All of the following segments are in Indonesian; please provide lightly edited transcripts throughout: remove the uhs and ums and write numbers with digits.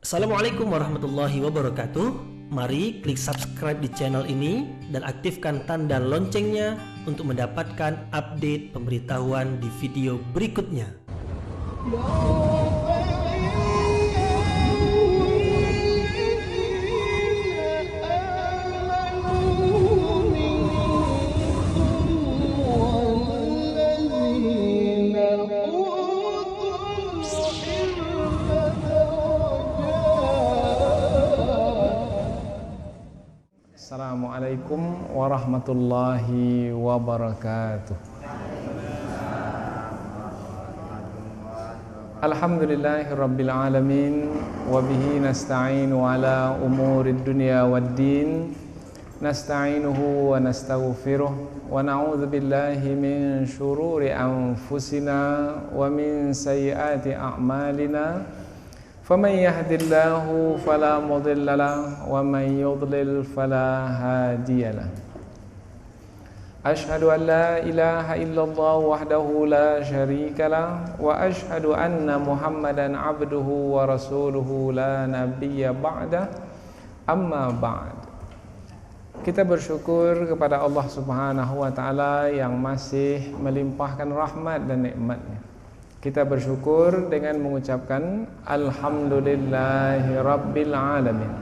Assalamualaikum warahmatullahi wabarakatuh. Mari klik subscribe di channel ini dan aktifkan tanda loncengnya untuk mendapatkan update pemberitahuan di video berikutnya. Assalamualaikum warahmatullahi wabarakatuh. Alhamdulillahirabbil alamin wa bihi nasta'inu ala umurid dunya waddin. Nasta'inuhu wa nastaghfiruh wa na'udzu billahi min syururi anfusina wa min sayyiati a'malina. فمن يهد الله فلا مضل له ومن يضلل فلا هادي له أشهد أن لا إله إلا الله وحده لا شريك له وأشهد أن محمدا عبده ورسوله لا نبي بعده أما بعد. Kita bersyukur kepada Allah Subhanahu wa taala yang masih melimpahkan rahmat dan nikmat-Nya. Kita bersyukur dengan mengucapkan Alhamdulillahi Rabbil Alamin.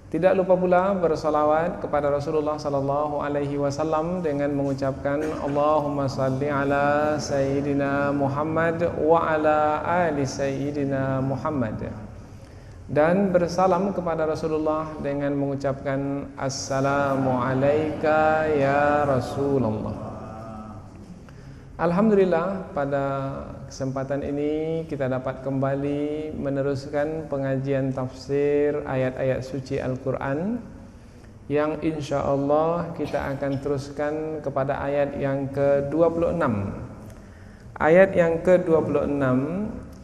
Tidak lupa pula bersalawat kepada Rasulullah sallallahu alaihi wasallam dengan mengucapkan Allahumma salli ala Sayyidina Muhammad wa ala ali Sayyidina Muhammad. Dan bersalam kepada Rasulullah dengan mengucapkan Assalamu alayka ya Rasulullah. Alhamdulillah, pada kesempatan ini kita dapat kembali meneruskan pengajian tafsir ayat-ayat suci Al-Quran yang insyaAllah kita akan teruskan kepada ayat yang ke-26. Ayat yang ke-26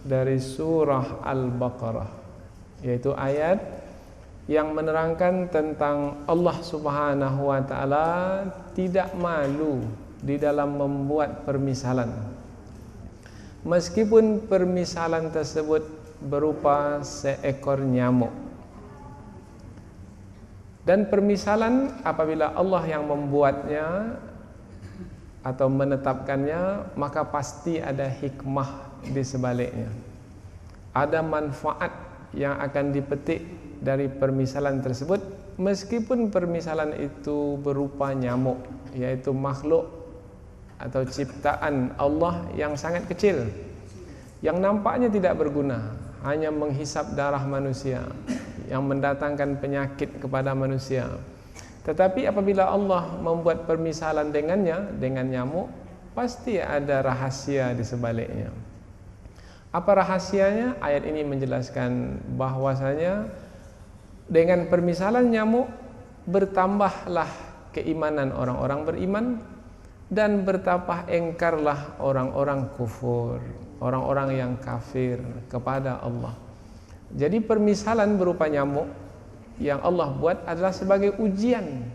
dari surah Al-Baqarah, yaitu ayat yang menerangkan tentang Allah Subhanahu wa ta'ala tidak malu di dalam membuat permisalan, meskipun permisalan tersebut berupa seekor nyamuk. Dan permisalan apabila Allah yang membuatnya atau menetapkannya, maka pasti ada hikmah di sebaliknya. Ada manfaat yang akan dipetik dari permisalan tersebut, meskipun permisalan itu berupa nyamuk, yaitu makhluk atau ciptaan Allah yang sangat kecil, yang nampaknya tidak berguna, hanya menghisap darah manusia, yang mendatangkan penyakit kepada manusia. Tetapi apabila Allah membuat permisalan dengannya, dengan nyamuk, pasti ada rahasia di sebaliknya. Apa rahasianya? Ayat ini menjelaskan bahwasanya dengan permisalan nyamuk bertambahlah keimanan orang-orang beriman, dan bertambah engkarlah orang-orang kufur, orang-orang yang kafir kepada Allah. Jadi permisalan berupa nyamuk yang Allah buat adalah sebagai ujian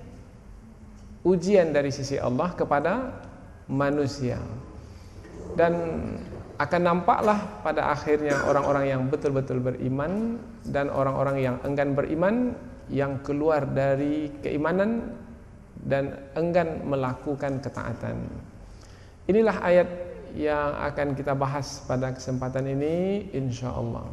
dari sisi Allah kepada manusia. Dan akan nampaklah pada akhirnya orang-orang yang betul-betul beriman dan orang-orang yang enggan beriman, yang keluar dari keimanan dan enggan melakukan ketaatan. Inilah ayat yang akan kita bahas pada kesempatan ini insyaallah.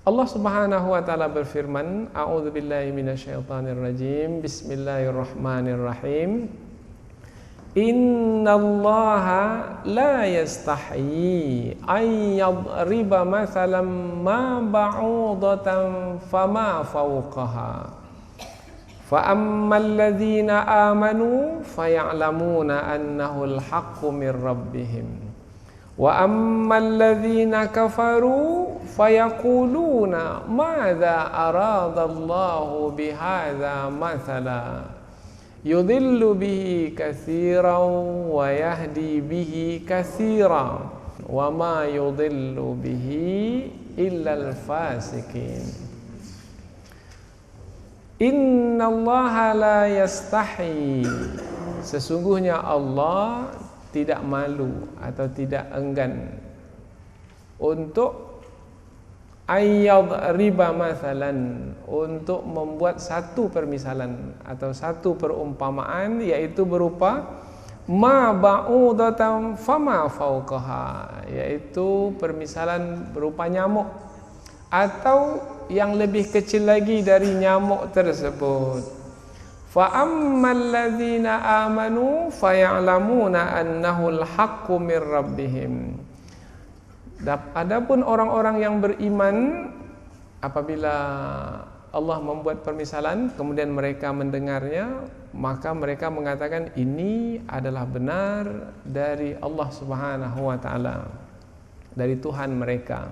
Allah Subhanahu wa taala berfirman, A'udzubillahi minasyaitonirrajim. Bismillahirrahmanirrahim. Innallaha la yastahyi ay yadriba mathalan ma ba'udatan fama fawqaha. فَأَمَّا الَّذِينَ آمَنُوا فَيَعْلَمُونَ أَنَّهُ الْحَقُّ مِنْ رَبِّهِمْ وَأَمَّا الَّذِينَ كَفَرُوا فَيَقُولُونَ مَاذَا أَرَادَ اللَّهُ بِهَذَا مَثَلًا يُضِلُّ بِهِ كَثِيرًا وَيَهْدِي بِهِ كَثِيرًا وَمَا يُضِلُّ بِهِ إِلَّا الْفَاسِقِينَ. Innallaha la yastahi, sesungguhnya Allah tidak malu atau tidak enggan untuk ayyadriba mathalan, untuk membuat satu permisalan atau satu perumpamaan, yaitu berupa ma ba'udatan fama fawqaha, yaitu permisalan berupa nyamuk atau yang lebih kecil lagi dari nyamuk tersebut. Fa ammal ladzina amanu faya'lamuna annahu al-haqqu mir rabbihim. Adapun orang-orang yang beriman, apabila Allah membuat permisalan kemudian mereka mendengarnya, maka mereka mengatakan ini adalah benar dari Allah Subhanahu wa taala, dari Tuhan mereka.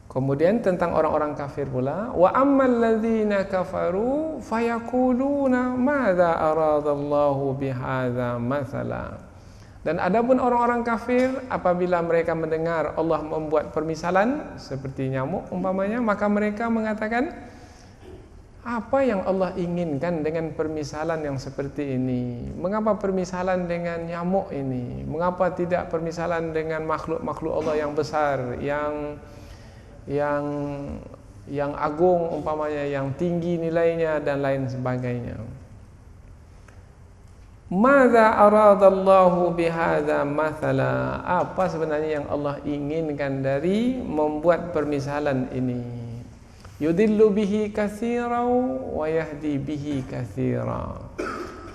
Kemudian tentang orang-orang kafir pula, wa ammal ladzina kafaru fayaquluna madza aradallahu bihadza mathala. Dan adapun orang-orang kafir, apabila mereka mendengar Allah membuat permisalan seperti nyamuk umpamanya, maka mereka mengatakan, apa yang Allah inginkan dengan permisalan yang seperti ini? Mengapa permisalan dengan nyamuk ini? Mengapa tidak permisalan dengan makhluk-makhluk Allah yang besar, yang agung umpamanya, yang tinggi nilainya dan lain sebagainya? Madza aradallahu bihadza mathala, apa sebenarnya yang Allah inginkan dari membuat permisalan ini? Yudillu bihi katsiran wa yahdi bihi katsira.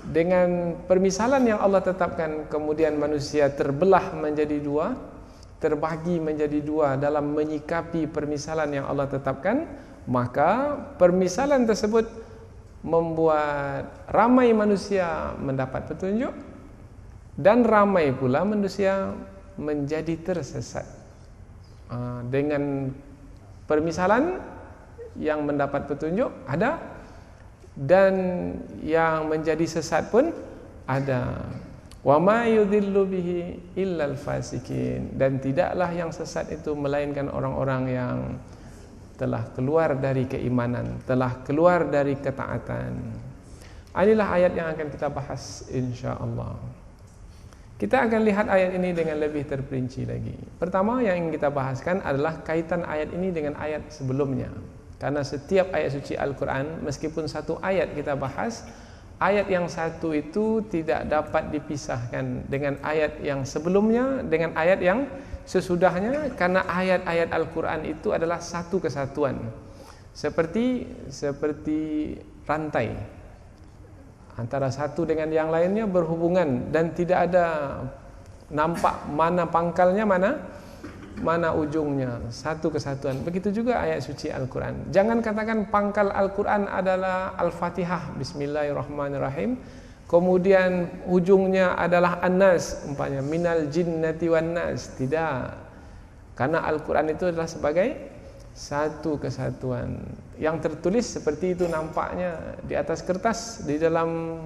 Dengan permisalan yang Allah tetapkan, kemudian manusia terbelah menjadi dua, terbagi menjadi dua dalam menyikapi permisalan yang Allah tetapkan, maka permisalan tersebut membuat ramai manusia mendapat petunjuk dan ramai pula manusia menjadi tersesat. Dengan permisalan yang mendapat petunjuk ada, dan yang menjadi sesat pun ada. Wa ma yudhillu bihi illal fasikin, dan tidaklah yang sesat itu melainkan orang-orang yang telah keluar dari keimanan, telah keluar dari ketaatan. Inilah ayat yang akan kita bahas insya-Allah. Kita akan lihat ayat ini dengan lebih terperinci lagi. Pertama yang ingin kita bahaskan adalah kaitan ayat ini dengan ayat sebelumnya. Karena setiap ayat suci Al-Quran, meskipun satu ayat kita bahas, ayat yang satu itu tidak dapat dipisahkan dengan ayat yang sebelumnya, dengan ayat yang sesudahnya, karena ayat-ayat Al-Quran itu adalah satu kesatuan, seperti rantai antara satu dengan yang lainnya berhubungan dan tidak ada nampak mana pangkalnya, mana ujungnya, satu kesatuan. Begitu juga ayat suci Al-Quran. Jangan katakan pangkal Al-Quran adalah Al-Fatihah, Bismillahirrahmanirrahim, kemudian ujungnya adalah An-Nas, umpamanya minal jinnati wan nas. Tidak, karena Al-Quran itu adalah sebagai satu kesatuan. Yang tertulis seperti itu nampaknya di atas kertas, di dalam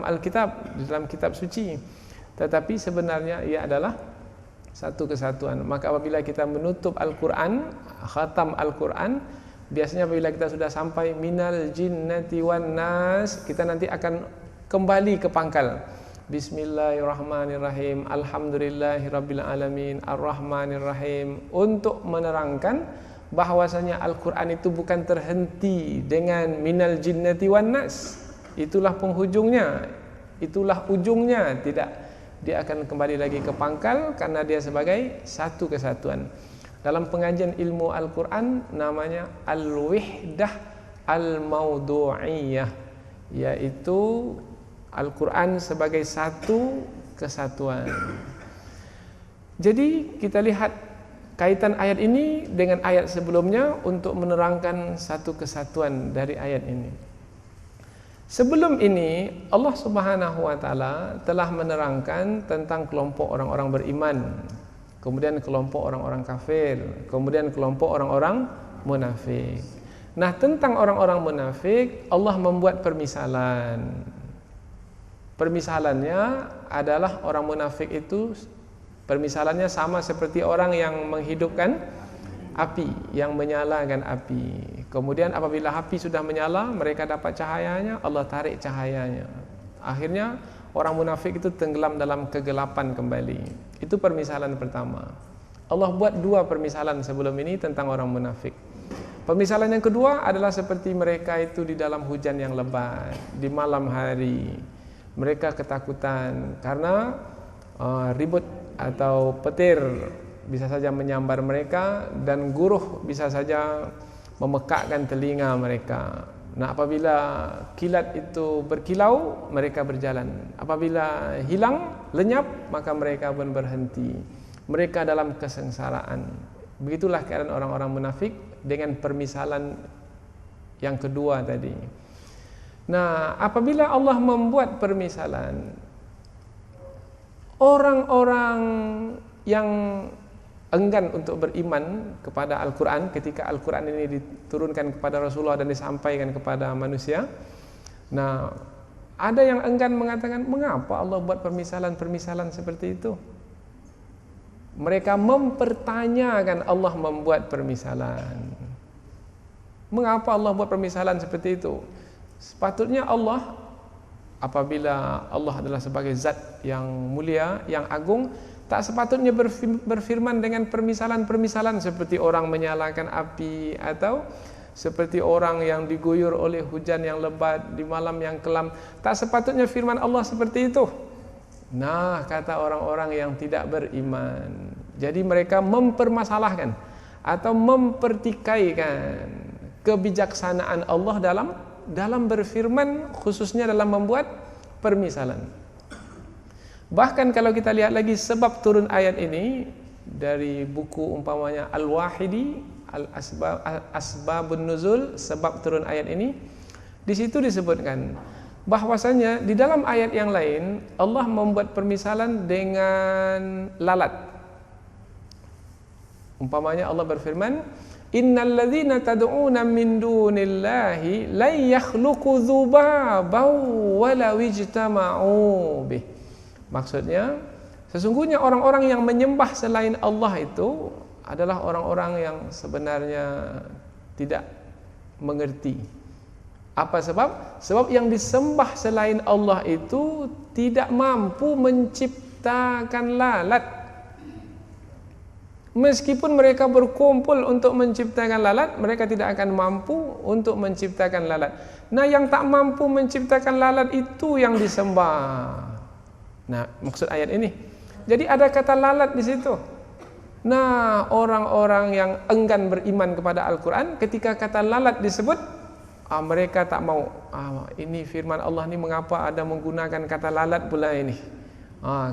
Alkitab, di dalam kitab suci, tetapi sebenarnya ia adalah satu kesatuan. Maka apabila kita menutup Al-Quran, khatam Al-Quran, biasanya apabila kita sudah sampai minal jinnati wan nas, kita nanti akan kembali ke pangkal. Bismillahirrahmanirrahim, alhamdulillahirabbil alamin, arrahmanirrahim, untuk menerangkan bahwasanya Al-Quran itu bukan terhenti dengan minal jinnati wan nas. Itulah penghujungnya, itulah ujungnya. Tidak, dia akan kembali lagi ke pangkal karena dia sebagai satu kesatuan. Dalam pengajian ilmu Al-Quran namanya Al-Wihdah Al-Mawdu'iyah, yaitu Al-Quran sebagai satu kesatuan. Jadi kita lihat kaitan ayat ini dengan ayat sebelumnya untuk menerangkan satu kesatuan dari ayat ini. Sebelum ini Allah Subhanahu wa taala telah menerangkan tentang kelompok orang-orang beriman, kemudian kelompok orang-orang kafir, kemudian kelompok orang-orang munafik. Nah, tentang orang-orang munafik Allah membuat permisalan. Permisalannya adalah orang munafik itu permisalannya sama seperti orang yang menghidupkan api, yang menyalakan api. Kemudian apabila api sudah menyala, mereka dapat cahayanya, Allah tarik cahayanya. Akhirnya orang munafik itu tenggelam dalam kegelapan kembali. Itu permisalan pertama. Allah buat dua permisalan sebelum ini tentang orang munafik. Permisalan yang kedua adalah seperti mereka itu di dalam hujan yang lebat, di malam hari. Mereka ketakutan karena ribut atau petir bisa saja menyambar mereka dan guruh bisa saja memekakkan telinga mereka. Nah, apabila kilat itu berkilau, mereka berjalan. Apabila hilang, lenyap, maka mereka pun berhenti. Mereka dalam kesengsaraan. Begitulah keadaan orang-orang munafik dengan permisalan yang kedua tadi. Nah, apabila Allah membuat permisalan, orang-orang yang enggan untuk beriman kepada Al-Quran ketika Al-Quran ini diturunkan kepada Rasulullah dan disampaikan kepada manusia. Nah, ada yang enggan mengatakan, mengapa Allah buat permisalan-permisalan seperti itu? Mereka mempertanyakan Allah membuat permisalan. Mengapa Allah buat permisalan seperti itu? Sepatutnya Allah, apabila Allah adalah sebagai zat yang mulia, yang agung, tak sepatutnya berfirman dengan permisalan-permisalan seperti orang menyalakan api atau seperti orang yang diguyur oleh hujan yang lebat di malam yang kelam. Tak sepatutnya firman Allah seperti itu. Nah, kata orang-orang yang tidak beriman. Jadi mereka mempermasalahkan atau mempertikaikan kebijaksanaan Allah dalam berfirman, khususnya dalam membuat permisalan. Bahkan kalau kita lihat lagi sebab turun ayat ini dari buku umpamanya Al-Wahidi, Asbabun Nuzul, sebab turun ayat ini, di situ disebutkan bahwasanya di dalam ayat yang lain Allah membuat permisalan dengan lalat. Umpamanya Allah berfirman, innal ladzina tad'una min dunillahi la yakhluqu dzubaban walau ijtama'u bih. Maksudnya, sesungguhnya orang-orang yang menyembah selain Allah itu adalah orang-orang yang sebenarnya tidak mengerti. Apa sebab? Sebab yang disembah selain Allah itu tidak mampu menciptakan lalat. Meskipun mereka berkumpul untuk menciptakan lalat, mereka tidak akan mampu untuk menciptakan lalat. Nah, yang tak mampu menciptakan lalat itu yang disembah. Nah, maksud ayat ini. Jadi ada kata lalat di situ. Nah, orang-orang yang enggan beriman kepada Al-Quran, ketika kata lalat disebut, mereka tak mau. Ini firman Allah ni mengapa ada menggunakan kata lalat pula ini?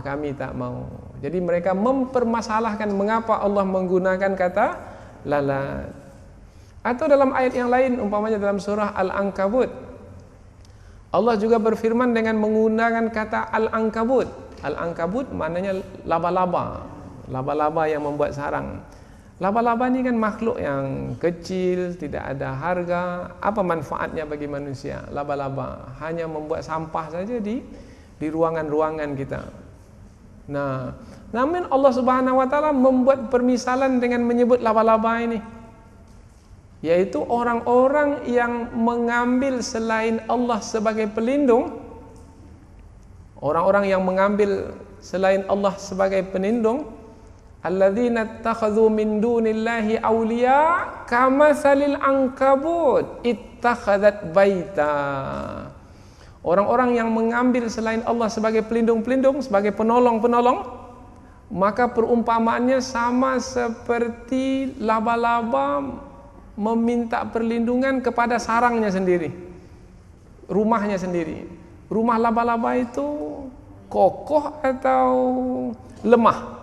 Kami tak mau. Jadi mereka mempermasalahkan mengapa Allah menggunakan kata lalat. Atau dalam ayat yang lain, umpamanya dalam surah Al-Ankabut, Allah juga berfirman dengan menggunakan kata Al-Ankabut. Al-Ankabut maknanya laba-laba. Laba-laba yang membuat sarang. Laba-laba ini kan makhluk yang kecil, tidak ada harga. Apa manfaatnya bagi manusia? Laba-laba hanya membuat sampah saja di ruangan-ruangan kita. Nah, namun Allah Subhanahu wa taala membuat permisalan dengan menyebut laba-laba ini, yaitu orang-orang yang mengambil selain Allah sebagai pelindung. Orang-orang yang mengambil selain Allah sebagai pelindung, alladzina ittakhadhu min dunillahi awliya kamatsalil ankabut ittakhadhat baita. Orang-orang yang mengambil selain Allah sebagai pelindung-pelindung, sebagai penolong-penolong, maka perumpamaannya sama seperti laba-laba meminta perlindungan kepada sarangnya sendiri, rumahnya sendiri. Rumah laba-laba itu kokoh atau lemah?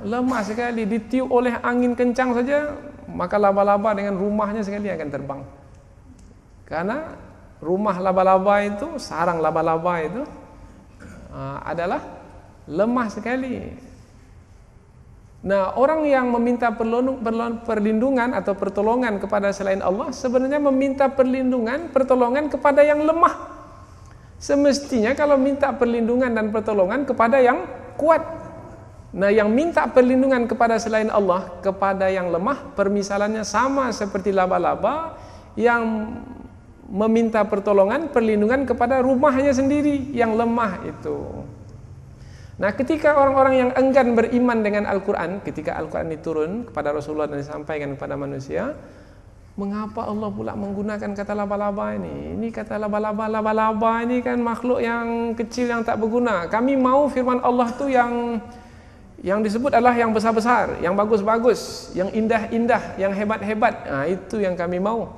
Lemah sekali, ditiup oleh angin kencang saja, maka laba-laba dengan rumahnya sekali akan terbang. Karena rumah laba-laba itu, sarang laba-laba itu adalah lemah sekali. Nah, orang yang meminta perlindungan atau pertolongan kepada selain Allah sebenarnya meminta pertolongan kepada yang lemah. Semestinya kalau minta perlindungan dan pertolongan kepada yang kuat. Nah, yang minta perlindungan kepada selain Allah, kepada yang lemah, permisalannya sama seperti laba-laba yang meminta pertolongan, perlindungan kepada rumahnya sendiri yang lemah itu. Nah, ketika orang-orang yang enggan beriman dengan Al-Quran, ketika Al-Quran diturun kepada Rasulullah dan disampaikan kepada manusia, mengapa Allah pula menggunakan kata laba-laba ini? Ini kata laba-laba ini kan makhluk yang kecil yang tak berguna. Kami mau firman Allah tu yang disebut adalah yang besar-besar, yang bagus-bagus, yang indah-indah, yang hebat-hebat. Nah, itu yang kami mau.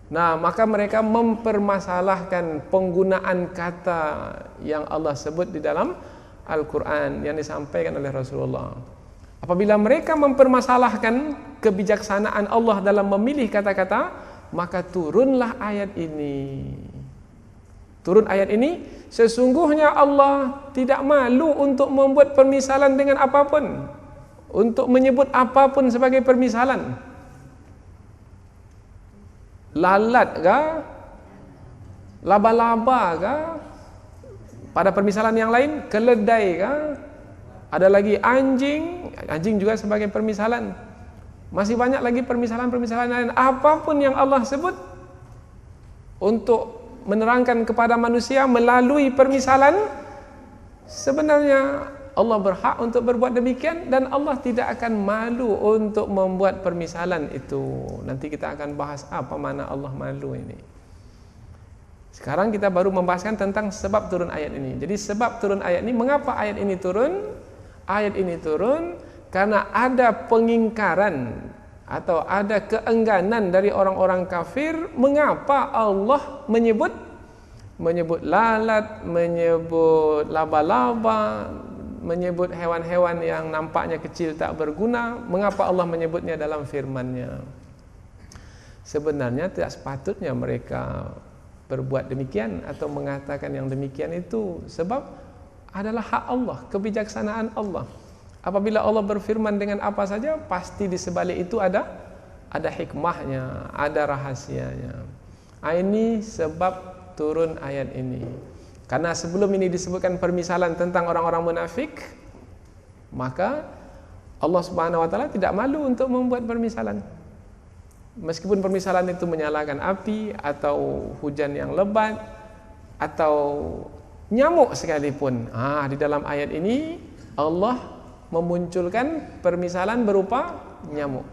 Nah, maka mereka mempermasalahkan penggunaan kata yang Allah sebut di dalam Al-Quran yang disampaikan oleh Rasulullah. Apabila mereka mempermasalahkan kebijaksanaan Allah dalam memilih kata-kata, maka turunlah ayat ini. Turun ayat ini, sesungguhnya Allah tidak malu untuk membuat permisalan dengan apapun, untuk menyebut apapun sebagai permisalan. Lalat kah? Laba-laba kah? Pada permisalan yang lain, keledai kah? Ada lagi anjing, anjing juga sebagai permisalan. Masih banyak lagi permisalan-permisalan lain. Apapun yang Allah sebut untuk menerangkan kepada manusia melalui permisalan, sebenarnya Allah berhak untuk berbuat demikian dan Allah tidak akan malu untuk membuat permisalan itu. Nanti kita akan bahas apa makna Allah malu ini. Sekarang kita baru membahaskan tentang sebab turun ayat ini. Jadi sebab turun ayat ini, mengapa ayat ini turun? Ayat ini turun karena ada pengingkaran atau ada keengganan dari orang-orang kafir. Mengapa Allah menyebut lalat, menyebut laba-laba, menyebut hewan-hewan yang nampaknya kecil tak berguna? Mengapa Allah menyebutnya dalam firman-Nya? Sebenarnya tidak sepatutnya mereka berbuat demikian atau mengatakan yang demikian itu, sebab adalah hak Allah, kebijaksanaan Allah. Apabila Allah berfirman dengan apa saja, pasti di sebalik itu ada hikmahnya, ada rahasianya. Ini sebab turun ayat ini. Karena sebelum ini disebutkan permisalan tentang orang-orang munafik, maka Allah Subhanahu wa taala tidak malu untuk membuat permisalan. Meskipun permisalan itu menyalakan api atau hujan yang lebat atau nyamuk sekalipun. Di dalam ayat ini Allah memunculkan permisalan berupa nyamuk.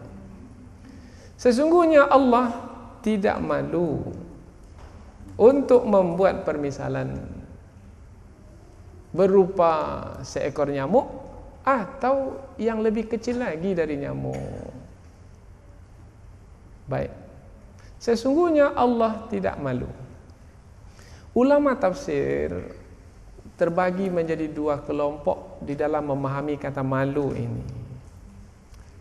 Sesungguhnya Allah tidak malu untuk membuat permisalan berupa seekor nyamuk atau yang lebih kecil lagi dari nyamuk. Baik. Sesungguhnya Allah tidak malu. Ulama tafsir terbagi menjadi dua kelompok di dalam memahami kata malu ini.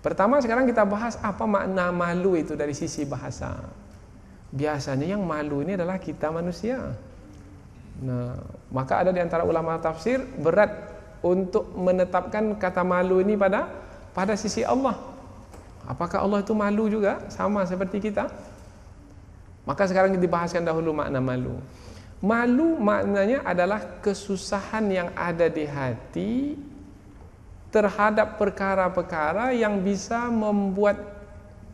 Pertama, sekarang kita bahas apa makna malu itu dari sisi bahasa. Biasanya yang malu ini adalah kita manusia. Nah, maka ada di antara ulama tafsir berat untuk menetapkan kata malu ini pada sisi Allah. Apakah Allah itu malu juga sama seperti kita? Maka sekarang dibahaskan dahulu makna malu. Malu maknanya adalah kesusahan yang ada di hati terhadap perkara-perkara yang bisa membuat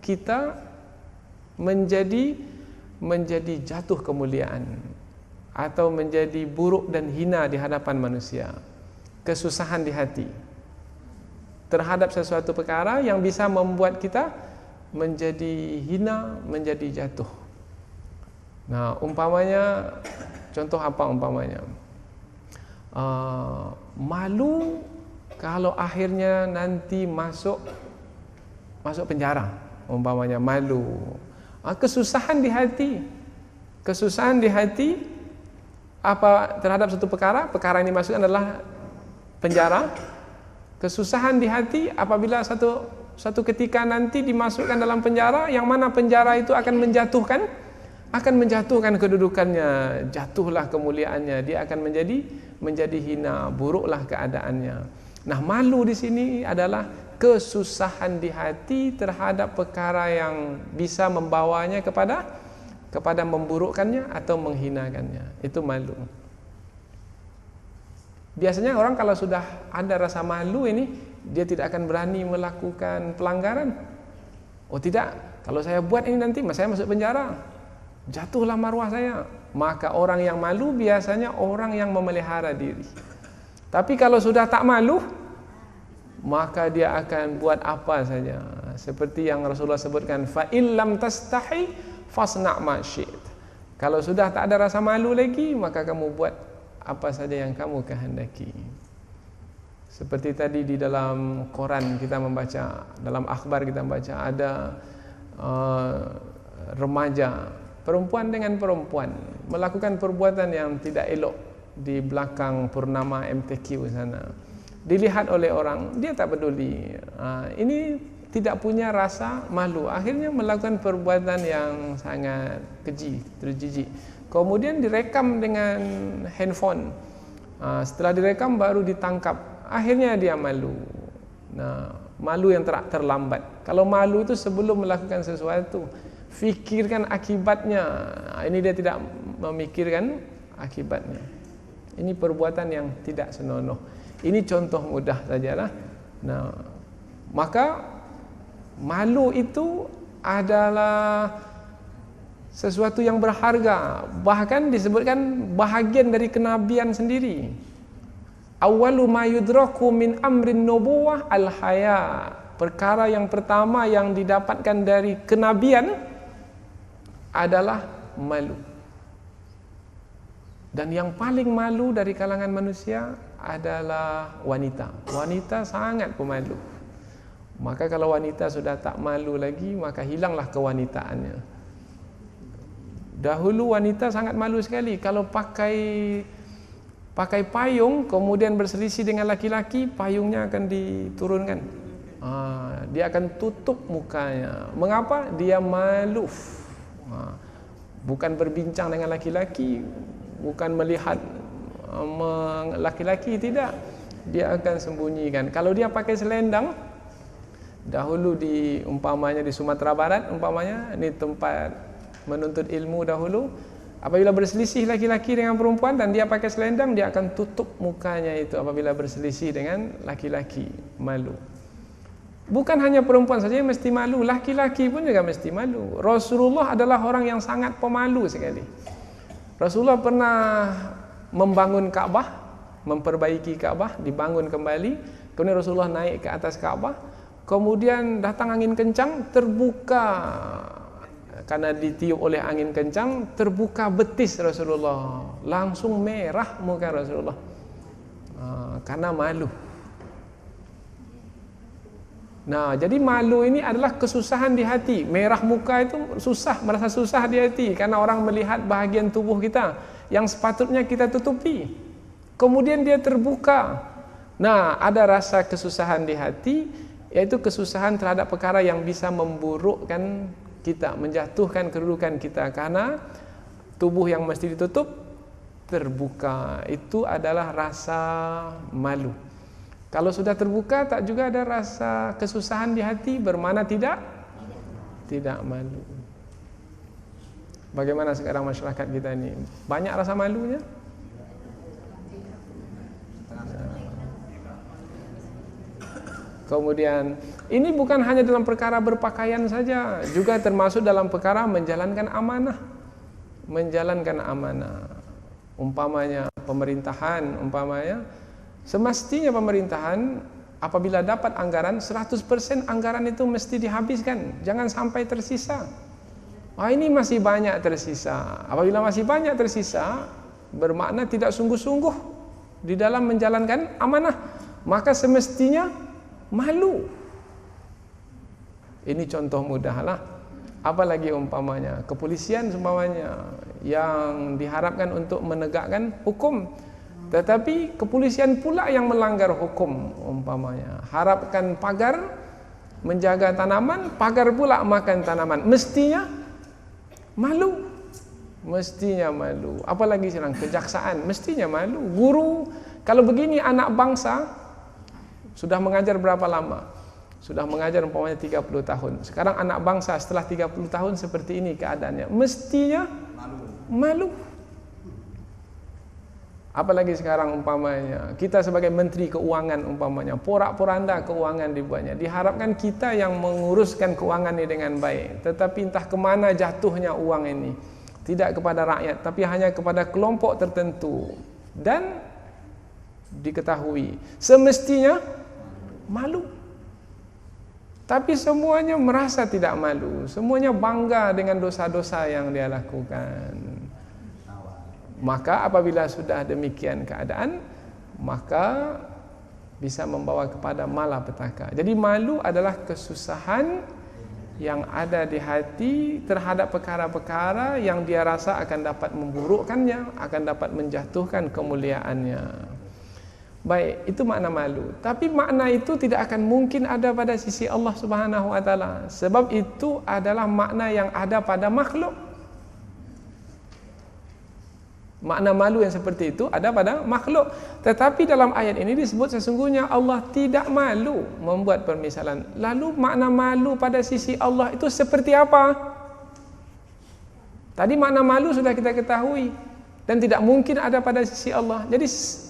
kita menjadi jatuh kemuliaan atau menjadi buruk dan hina di hadapan manusia. Kesusahan di hati terhadap sesuatu perkara yang bisa membuat kita menjadi hina, menjadi jatuh. Nah, umpamanya, contoh apa umpamanya? Malu kalau akhirnya nanti masuk penjara, umpamanya malu. Kesusahan di hati apa terhadap satu perkara ini masuk adalah penjara. Kesusahan di hati apabila satu ketika nanti dimasukkan dalam penjara, yang mana penjara itu akan menjatuhkan kedudukannya, jatuhlah kemuliaannya, dia akan menjadi hina, buruklah keadaannya. Nah, malu di sini adalah kesusahan di hati terhadap perkara yang bisa membawanya kepada memburukkannya atau menghinakannya. Itu malu. Biasanya orang kalau sudah ada rasa malu ini, dia tidak akan berani melakukan pelanggaran. Oh tidak, kalau saya buat ini nanti saya masuk penjara, jatuhlah marwah saya. Maka orang yang malu biasanya orang yang memelihara diri. Tapi kalau sudah tak malu, maka dia akan buat apa saja. Seperti yang Rasulullah sebutkan, fa illam tastahi fasna' ma syi'ta. Kalau sudah tak ada rasa malu lagi, maka kamu buat apa saja yang kamu kehendaki. Seperti tadi di dalam koran kita membaca, dalam akhbar kita membaca, ada remaja, perempuan dengan perempuan melakukan perbuatan yang tidak elok di belakang Purnama MTQ sana. Dilihat oleh orang, dia tak peduli. Ini tidak punya rasa malu, akhirnya melakukan perbuatan yang sangat keji, terjijik. Kemudian direkam dengan handphone. Setelah direkam baru ditangkap. Akhirnya dia malu. Nah, malu yang terlambat. Kalau malu itu sebelum melakukan sesuatu, fikirkan akibatnya. Ini dia tidak memikirkan akibatnya. Ini perbuatan yang tidak senonoh. Ini contoh mudah sajalah. Nah, maka malu itu adalah sesuatu yang berharga. Bahkan disebutkan bahagian dari kenabian sendiri. Awwalu ma yudraku min amrin nubuwah al-haya. Perkara yang pertama yang didapatkan dari kenabian adalah malu. Dan yang paling malu dari kalangan manusia adalah wanita. Wanita sangat pemalu. Maka kalau wanita sudah tak malu lagi, maka hilanglah kewanitaannya. Dahulu wanita sangat malu sekali. Kalau pakai payung kemudian berselisih dengan laki-laki, payungnya akan diturunkan. Dia akan tutup mukanya. Mengapa? Dia malu. Bukan berbincang dengan laki-laki, bukan melihat laki-laki, tidak. Dia akan sembunyikan. Kalau dia pakai selendang, dahulu umpamanya di Sumatera Barat, umpamanya ini tempat menuntut ilmu dahulu, apabila berselisih laki-laki dengan perempuan dan dia pakai selendang, dia akan tutup mukanya itu apabila berselisih dengan laki-laki, malu. Bukan hanya perempuan saja yang mesti malu, laki-laki pun juga mesti malu. Rasulullah adalah orang yang sangat pemalu sekali. Rasulullah pernah membangun Ka'bah, memperbaiki Ka'bah, dibangun kembali. Kemudian Rasulullah naik ke atas Ka'bah, kemudian datang angin kencang, terbuka, karena ditiup oleh angin kencang, terbuka betis Rasulullah. Langsung merah muka Rasulullah, karena malu. Nah, jadi malu ini adalah kesusahan di hati. Merah muka itu susah, merasa susah di hati karena orang melihat bahagian tubuh kita yang sepatutnya kita tutupi. Kemudian dia terbuka. Nah, ada rasa kesusahan di hati, yaitu kesusahan terhadap perkara yang bisa memburukkan kita, menjatuhkan kedudukan kita, karena tubuh yang mesti ditutup terbuka. Itu adalah rasa malu. Kalau sudah terbuka, tak juga ada rasa kesusahan di hati, bermakna tidak malu. Bagaimana sekarang masyarakat kita ini? Banyak rasa malunya? Kemudian, ini bukan hanya dalam perkara berpakaian saja, juga termasuk dalam perkara menjalankan amanah. Menjalankan amanah. Umpamanya pemerintahan, semestinya pemerintahan apabila dapat anggaran, 100% anggaran itu mesti dihabiskan. Jangan sampai tersisa. Ini masih banyak tersisa. Apabila masih banyak tersisa, bermakna tidak sungguh-sungguh di dalam menjalankan amanah. Maka semestinya malu. Ini contoh mudahlah. Apalagi umpamanya kepolisian umpamanya yang diharapkan untuk menegakkan hukum, tetapi kepolisian pula yang melanggar hukum umpamanya. Harapkan pagar menjaga tanaman, pagar pula makan tanaman. Mestinya malu. Mestinya malu. Apalagi sekarang kejaksaan, mestinya malu. Guru, kalau begini anak bangsa sudah mengajar berapa lama? Sudah mengajar umpamanya 30 tahun. Sekarang anak bangsa setelah 30 tahun seperti ini keadaannya. Mestinya malu. Apalagi sekarang umpamanya kita sebagai menteri keuangan umpamanya, porak-poranda keuangan dibuatnya. Diharapkan kita yang menguruskan keuangan ini dengan baik, tetapi entah kemana jatuhnya uang ini. Tidak kepada rakyat, tapi hanya kepada kelompok tertentu. Dan diketahui. Semestinya malu. Tapi semuanya merasa tidak malu. Semuanya bangga dengan dosa-dosa yang dia lakukan. Maka apabila sudah demikian keadaan, maka bisa membawa kepada malapetaka. Jadi malu adalah kesusahan yang ada di hati terhadap perkara-perkara yang dia rasa akan dapat memburukkannya, akan dapat menjatuhkan kemuliaannya. Baik, itu makna malu. Tapi makna itu tidak akan mungkin ada pada sisi Allah Subhanahu wa taala, sebab itu adalah makna yang ada pada makhluk. Makna malu yang seperti itu ada pada makhluk. Tetapi dalam ayat ini disebut sesungguhnya Allah tidak malu membuat permisalan. Lalu makna malu pada sisi Allah itu seperti apa? Tadi makna malu sudah kita ketahui dan tidak mungkin ada pada sisi Allah. Jadi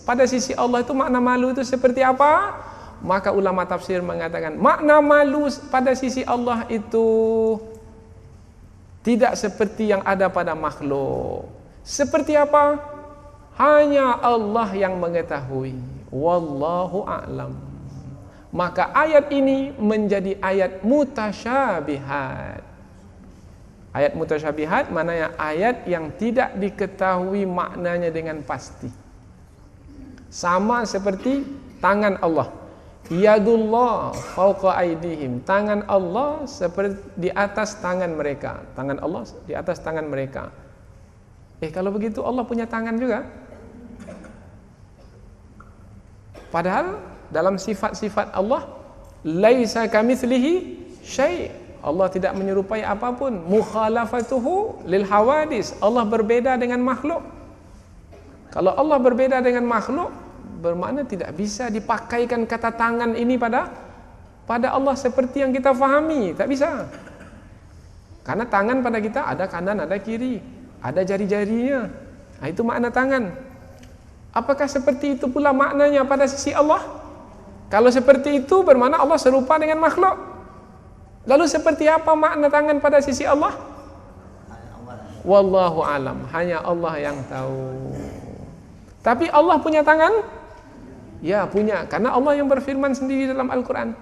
pada sisi Allah itu makna malu itu seperti apa? Maka ulama tafsir mengatakan makna malu pada sisi Allah itu tidak seperti yang ada pada makhluk. Seperti apa? Hanya Allah yang mengetahui. Wallahu a'lam. Maka ayat ini menjadi ayat mutasyabihat. Ayat mutasyabihat maknanya ayat yang tidak diketahui maknanya dengan pasti. Sama seperti tangan Allah. Yadullah fawqa aydihim. Tangan Allah seperti di atas tangan mereka. Tangan Allah di atas tangan mereka. Kalau begitu Allah punya tangan juga. Padahal dalam sifat-sifat Allah laisa kamitslihi syai'. Allah tidak menyerupai apapun. Mukhalafatuhu lil hawadis. Allah berbeda dengan makhluk. Kalau Allah berbeda dengan makhluk, bermakna tidak bisa dipakaikan kata tangan ini pada Allah seperti yang kita fahami. Tak bisa. Karena tangan pada kita ada kanan, ada kiri, ada jari-jarinya. Nah, itu makna tangan. Apakah seperti itu pula maknanya pada sisi Allah? Kalau seperti itu bermakna Allah serupa dengan makhluk. Lalu seperti apa makna tangan pada sisi Allah? Wallahu alam, hanya Allah yang tahu. Tapi Allah punya tangan? Ya, punya, karena Allah yang berfirman sendiri dalam Al-Quran.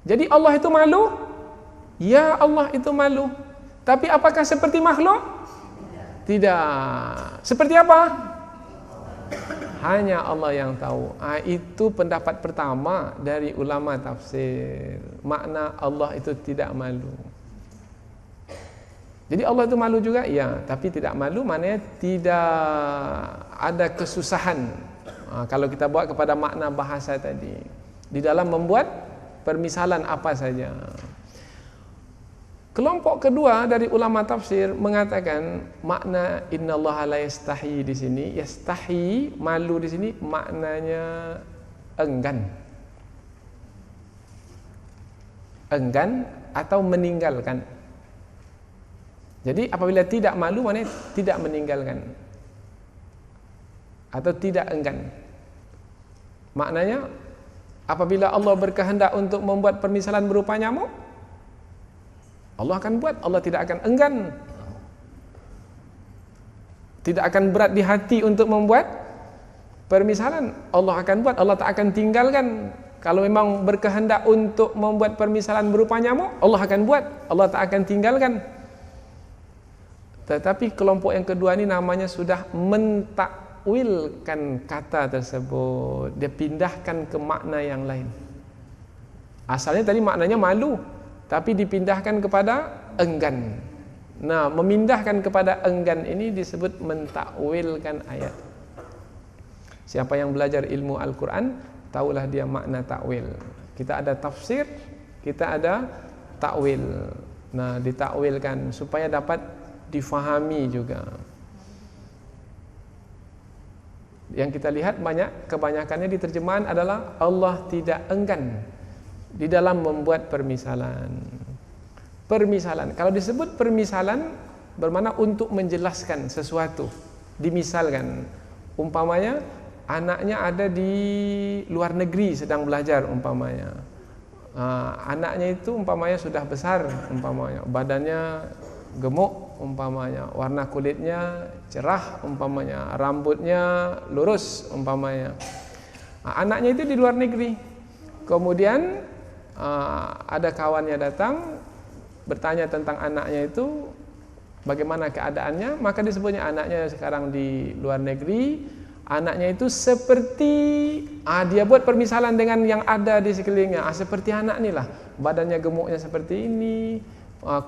Jadi Allah itu malu? Ya, Allah itu malu. Tapi apakah seperti makhluk? Tidak. Seperti apa? Hanya Allah yang tahu. Itu pendapat pertama dari ulama tafsir. Makna Allah itu tidak malu. Jadi Allah itu malu juga? Ya, tapi tidak malu maknanya tidak ada kesusahan. Kalau kita bawa kepada makna bahasa tadi, di dalam membuat permisalan apa saja. Kelompok kedua dari ulama tafsir mengatakan makna innallaha la yastahi di sini, yastahi, malu di sini maknanya enggan. Enggan atau meninggalkan. Jadi apabila tidak malu maknanya tidak meninggalkan atau tidak enggan. Maknanya apabila Allah berkehendak untuk membuat permisalan berupa nyamuk, Allah akan buat, Allah tidak akan enggan. Tidak akan berat di hati untuk membuat permisalan. Allah akan buat, Allah tak akan tinggalkan. Kalau memang berkehendak untuk membuat permisalan berupa nyamuk, Allah akan buat, Allah tak akan tinggalkan. Tetapi kelompok yang kedua ini namanya sudah mentakwilkan kata tersebut. Dia pindahkan ke makna yang lain. Asalnya tadi maknanya malu, tapi dipindahkan kepada enggan. Nah, memindahkan kepada enggan ini disebut mentakwilkan ayat. Siapa yang belajar ilmu Al-Quran, tahulah dia makna takwil. Kita ada tafsir, kita ada takwil. Nah, ditakwilkan supaya dapat difahami juga. Yang kita lihat kebanyakannya di terjemahan adalah Allah tidak enggan di dalam membuat permisalan. Permisalan, kalau disebut permisalan bermakna untuk menjelaskan sesuatu, dimisalkan. Umpamanya anaknya ada di luar negeri sedang belajar umpamanya. Anaknya itu umpamanya sudah besar, umpamanya badannya gemuk umpamanya, warna kulitnya cerah umpamanya, rambutnya lurus umpamanya. Anaknya itu di luar negeri. Kemudian ada kawannya datang bertanya tentang anaknya itu bagaimana keadaannya, maka disebutnya anaknya sekarang di luar negeri. Anaknya itu seperti dia buat permisalan dengan yang ada di sekelilingnya. Seperti anak ni lah, badannya gemuknya seperti ini,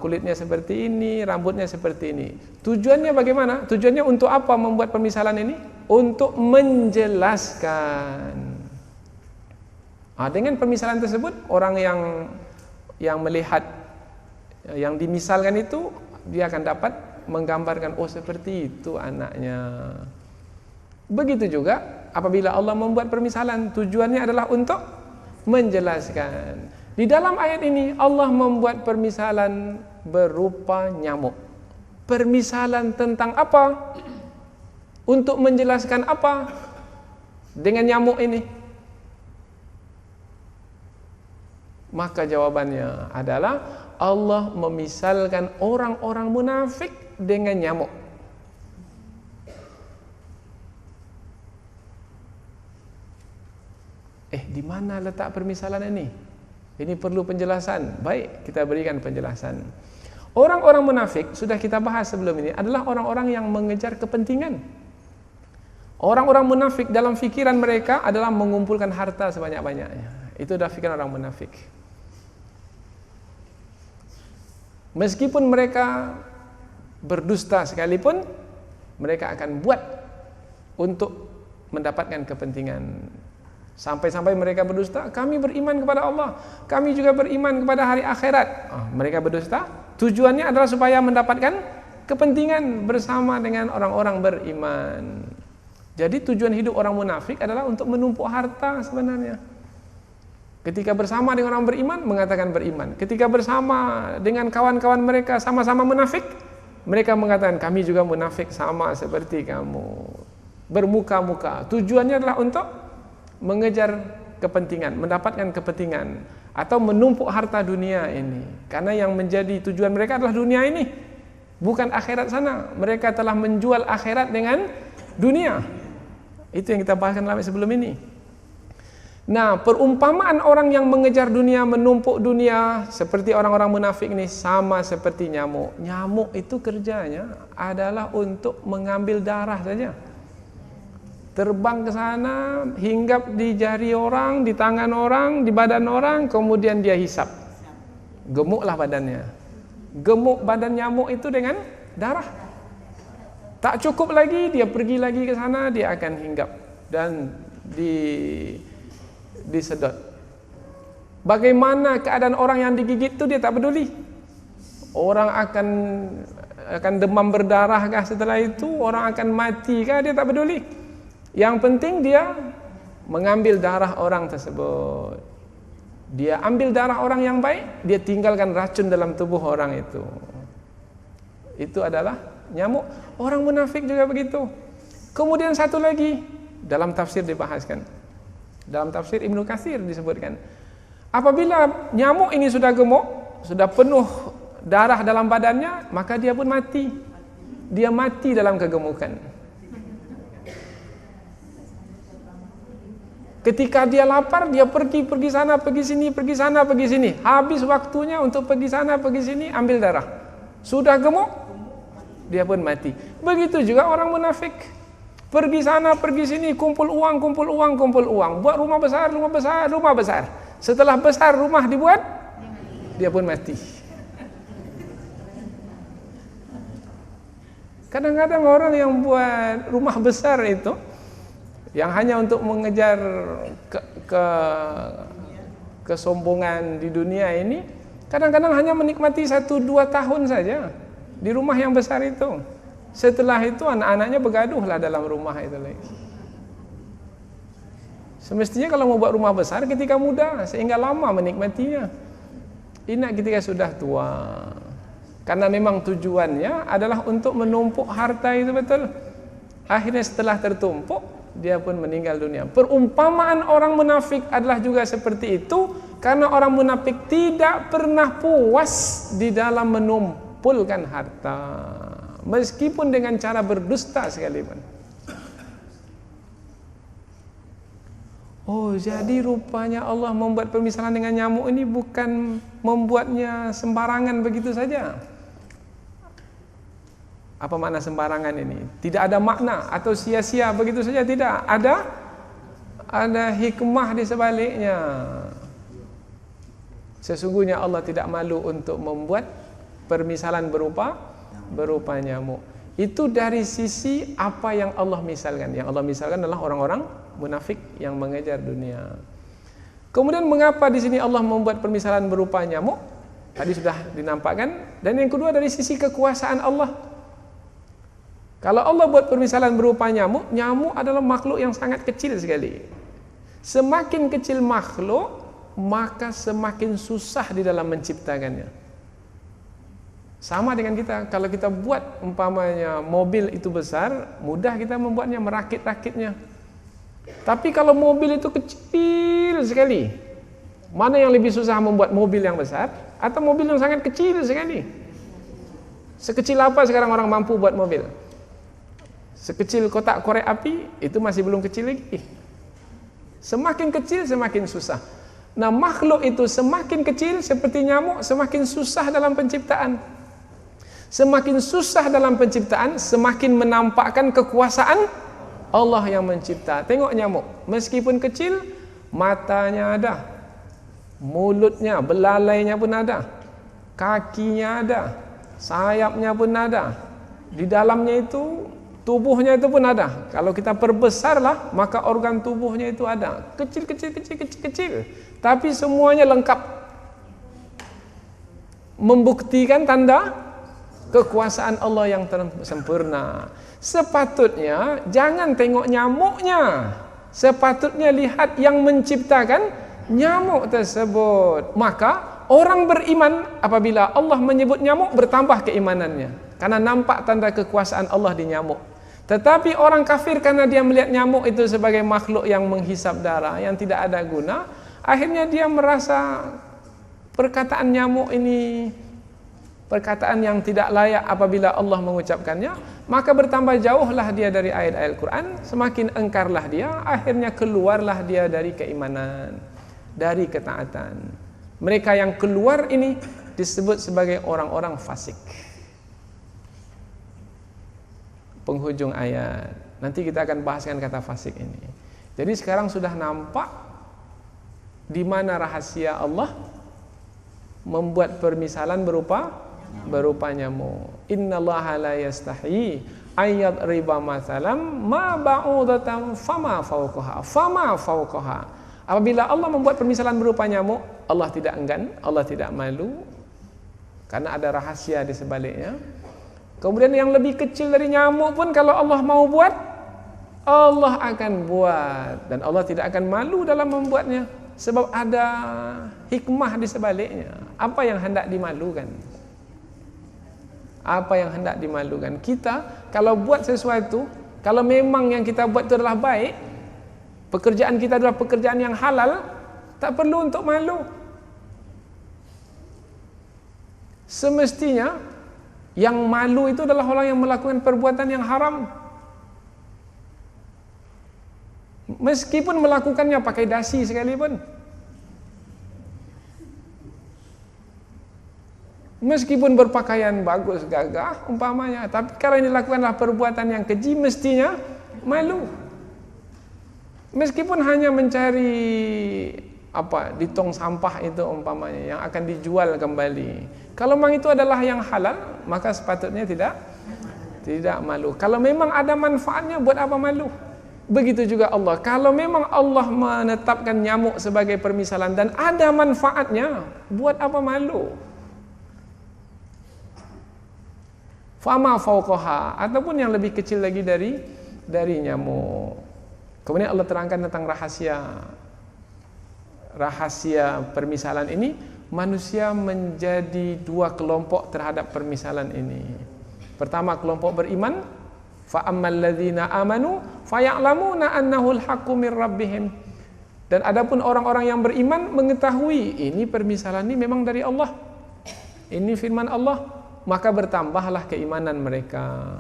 kulitnya seperti ini, rambutnya seperti ini. Tujuannya bagaimana? Tujuannya untuk apa membuat permisalan ini? Untuk menjelaskan. Dengan permisalan tersebut, orang yang melihat yang dimisalkan itu, dia akan dapat menggambarkan, oh seperti itu anaknya. Begitu juga apabila Allah membuat permisalan, tujuannya adalah untuk menjelaskan. Di dalam ayat ini Allah membuat permisalan berupa nyamuk. Permisalan tentang apa? Untuk menjelaskan apa dengan nyamuk ini? Maka jawabannya adalah Allah memisalkan orang-orang munafik dengan nyamuk. Di mana letak permisalan ini? Ini perlu penjelasan. Baik, kita berikan penjelasan. Orang-orang munafik, sudah kita bahas sebelum ini, adalah orang-orang yang mengejar kepentingan. Orang-orang munafik dalam fikiran mereka adalah mengumpulkan harta sebanyak-banyaknya. Itu adalah fikiran orang munafik. Meskipun mereka berdusta sekalipun, mereka akan buat untuk mendapatkan kepentingan. Sampai-sampai mereka berdusta, kami beriman kepada Allah, kami juga beriman kepada hari akhirat. Mereka berdusta, tujuannya adalah supaya mendapatkan kepentingan bersama dengan orang-orang beriman. Jadi tujuan hidup orang munafik adalah untuk menumpuk harta sebenarnya. Ketika bersama dengan orang beriman, mengatakan beriman. Ketika bersama dengan kawan-kawan mereka sama-sama munafik, mereka mengatakan kami juga munafik sama seperti kamu. Bermuka-muka. Tujuannya adalah untuk mengejar kepentingan, mendapatkan kepentingan, atau menumpuk harta dunia ini. Karena yang menjadi tujuan mereka adalah dunia ini, bukan akhirat sana. Mereka telah menjual akhirat dengan dunia. Itu yang kita bahaskan dalam sebelum ini. Nah, perumpamaan orang yang mengejar dunia, menumpuk dunia, seperti orang-orang munafik ini, sama seperti nyamuk. Nyamuk itu kerjanya adalah untuk mengambil darah saja. Terbang ke sana, hinggap di jari orang, di tangan orang, di badan orang, kemudian dia hisap. Gemuklah badannya. Gemuk badan nyamuk itu dengan darah. Tak cukup lagi, dia pergi lagi ke sana, dia akan hinggap dan disedot. Bagaimana keadaan orang yang digigit itu dia tak peduli. Orang akan demam berdarah kah setelah itu, orang akan mati kah, dia tak peduli. Yang penting dia mengambil darah orang tersebut. Dia ambil darah orang yang baik, dia tinggalkan racun dalam tubuh orang itu. Itu adalah nyamuk. Orang munafik juga begitu. Kemudian satu lagi, dalam tafsir dibahaskan. Dalam tafsir Ibnu Katsir disebutkan, apabila nyamuk ini sudah gemuk, sudah penuh darah dalam badannya, maka dia pun mati. Dia mati dalam kegemukan. Ketika dia lapar, dia pergi sana, pergi sini, pergi sana, pergi sini. Habis waktunya untuk pergi sana, pergi sini, ambil darah. Sudah gemuk, dia pun mati. Begitu juga orang munafik. Pergi sana, pergi sini, kumpul uang, kumpul uang, kumpul uang. Buat rumah besar, rumah besar, rumah besar. Setelah besar rumah dibuat, dia pun mati. Kadang-kadang orang yang buat rumah besar itu, yang hanya untuk mengejar kesombongan di dunia ini, kadang-kadang hanya menikmati 1-2 tahun saja di rumah yang besar itu. Setelah itu anak-anaknya bergaduhlah dalam rumah itu lagi. Semestinya kalau mau buat rumah besar ketika muda, sehingga lama menikmatinya. Ingat ketika sudah tua. Karena memang tujuannya adalah untuk menumpuk harta itu, betul. Akhirnya setelah tertumpuk, dia pun meninggal dunia. Perumpamaan orang munafik adalah juga seperti itu, karena orang munafik tidak pernah puas di dalam menumpuk mengumpulkan harta meskipun dengan cara berdusta sekalipun. Oh, jadi rupanya Allah membuat permisalan dengan nyamuk ini bukan membuatnya sembarangan begitu saja. Apa makna sembarangan ini? Tidak ada makna atau sia-sia begitu saja, tidak. Ada hikmah di sebaliknya. Sesungguhnya Allah tidak malu untuk membuat permisalan berupa nyamuk. Itu dari sisi apa yang Allah misalkan. Yang Allah misalkan adalah orang-orang munafik yang mengejar dunia. Kemudian mengapa di sini Allah membuat permisalan berupa nyamuk? Tadi sudah dinampakkan. Dan yang kedua dari sisi kekuasaan Allah. Kalau Allah buat permisalan berupa nyamuk, nyamuk adalah makhluk yang sangat kecil sekali. Semakin kecil makhluk, maka semakin susah di dalam menciptakannya. Sama dengan kita, kalau kita buat umpamanya mobil itu besar, mudah kita membuatnya, merakit-rakitnya. Tapi kalau mobil itu kecil sekali, mana yang lebih susah membuat mobil yang besar atau mobil yang sangat kecil sekali? Sekecil apa sekarang orang mampu buat mobil? Sekecil kotak korek api, itu masih belum kecil lagi. Semakin kecil semakin susah. Nah, makhluk itu semakin kecil seperti nyamuk, semakin susah dalam penciptaan. Semakin susah dalam penciptaan, semakin menampakkan kekuasaan Allah yang mencipta. Tengok nyamuk, meskipun kecil, matanya ada, mulutnya, belalainya pun ada, kakinya ada, sayapnya pun ada. Di dalamnya itu, tubuhnya itu pun ada. Kalau kita perbesarlah, maka organ tubuhnya itu ada. Kecil. Tapi semuanya lengkap. Membuktikan tanda kekuasaan Allah yang sempurna. Sepatutnya jangan tengok nyamuknya. Sepatutnya lihat yang menciptakan nyamuk tersebut. Maka orang beriman apabila Allah menyebut nyamuk, bertambah keimanannya. Karena nampak tanda kekuasaan Allah di nyamuk. Tetapi orang kafir karena dia melihat nyamuk itu sebagai makhluk yang menghisap darah, yang tidak ada guna, akhirnya dia merasa perkataan nyamuk ini perkataan yang tidak layak apabila Allah mengucapkannya, maka bertambah jauhlah dia dari ayat-ayat Quran, semakin engkarlah dia, akhirnya keluarlah dia dari keimanan, dari ketaatan. Mereka yang keluar ini disebut sebagai orang-orang fasik. Penghujung ayat. Nanti kita akan bahaskan kata fasik ini. Jadi sekarang sudah nampak di mana rahasia Allah membuat permisalan berupa nyamuk. Innallaha la yastahi ayat riba masalam ma ba'udatan fama fawqaha. Apabila Allah membuat permisalan berupa nyamuk, Allah tidak enggan, Allah tidak malu, karena ada rahasia di sebaliknya. Kemudian yang lebih kecil dari nyamuk pun kalau Allah mau buat, Allah akan buat, dan Allah tidak akan malu dalam membuatnya, sebab ada hikmah di sebaliknya. Apa yang hendak dimalukan? Apa yang hendak dimalukan? Kita kalau buat sesuatu, kalau memang yang kita buat itu adalah baik, pekerjaan kita adalah pekerjaan yang halal, tak perlu untuk malu. Semestinya yang malu itu adalah orang yang melakukan perbuatan yang haram. Meskipun melakukannya pakai dasi sekalipun. Meskipun berpakaian bagus, gagah umpamanya, tapi kalau ini dilakukanlah perbuatan yang keji, mestinya malu. Meskipun hanya mencari di tong sampah itu umpamanya yang akan dijual kembali. Kalau memang itu adalah yang halal, maka sepatutnya tidak malu. Kalau memang ada manfaatnya, buat apa malu? Begitu juga Allah. Kalau memang Allah menetapkan nyamuk sebagai permisalan dan ada manfaatnya, buat apa malu? Fama fawqaha, ataupun yang lebih kecil lagi dari nyamuk. Kemudian Allah terangkan tentang rahasia permisalan ini. Manusia menjadi dua kelompok terhadap permisalan ini. Pertama, kelompok beriman, fa ammal ladzina amanu faya'lamuna annahu al-haqqu mir rabbihim. Dan adapun orang-orang yang beriman mengetahui ini permisalan ini memang dari Allah. Ini firman Allah. maka bertambahlah keimanan mereka.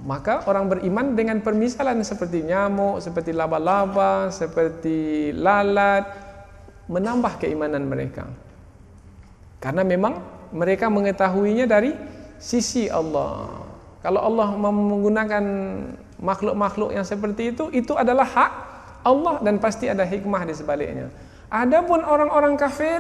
Maka orang beriman dengan permisalan seperti nyamuk, seperti laba-laba, seperti lalat, menambah keimanan mereka. Karena memang mereka mengetahuinya dari sisi Allah. Kalau Allah menggunakan makhluk-makhluk yang seperti itu adalah hak Allah dan pasti ada hikmah di sebaliknya. Adapun orang-orang kafir,